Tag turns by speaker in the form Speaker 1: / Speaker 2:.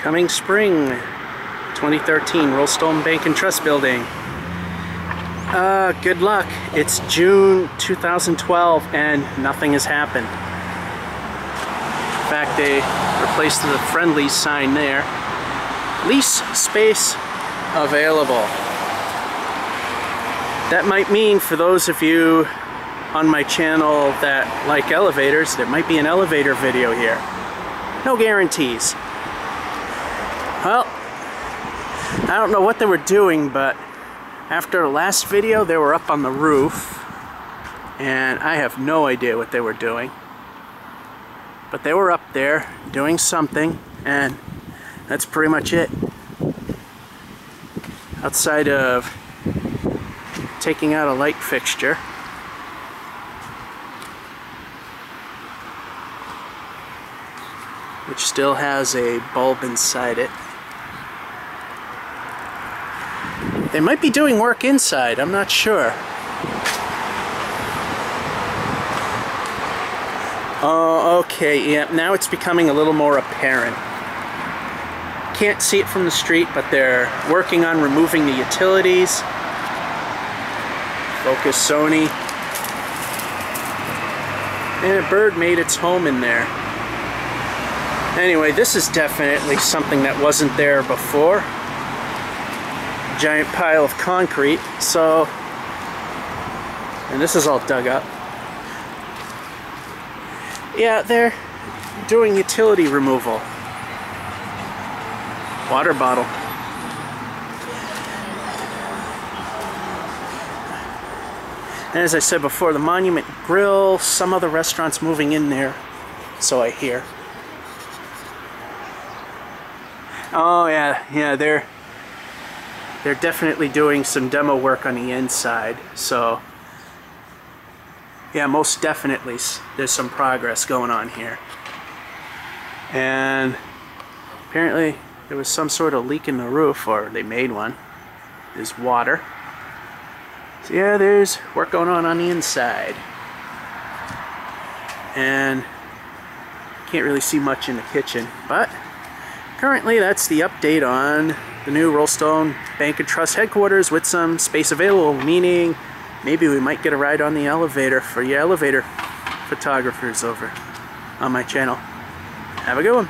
Speaker 1: Coming spring 2013, Rollstone Bank and Trust Building. Good luck. It's June 2012 and nothing has happened. In fact, they replaced the friendly sign there. Lease space available. That might mean for those of you on my channel that like elevators, there might be an elevator video here. No guarantees. Well, I don't know what they were doing, but after the last video they were up on the roof and I have no idea what they were doing. But they were up there doing something and that's pretty much it. Outside of taking out a light fixture. Which still has a bulb inside it. They might be doing work inside, I'm not sure. Oh, okay, yeah, now it's becoming a little more apparent. Can't see it from the street, but they're working on removing the utilities. Focus Sony. And a bird made its home in there. Anyway, this is definitely something that wasn't there before. Giant pile of concrete, so, and this is all dug up. Yeah, they're doing utility removal. Water bottle. And as I said before, the Monument Grill, some other restaurants moving in there, so I hear. Oh yeah, they're definitely doing some demo work on the inside, so yeah, most definitely there's some progress going on here. And apparently there was some sort of leak in the roof, or they made one. There's water. So yeah, there's work going on the inside. And can't really see much in the kitchen, but currently that's the update on the new Rollstone Bank and Trust headquarters with some space available, meaning maybe we might get a ride on the elevator for you elevator photographers over on my channel. Have a good one.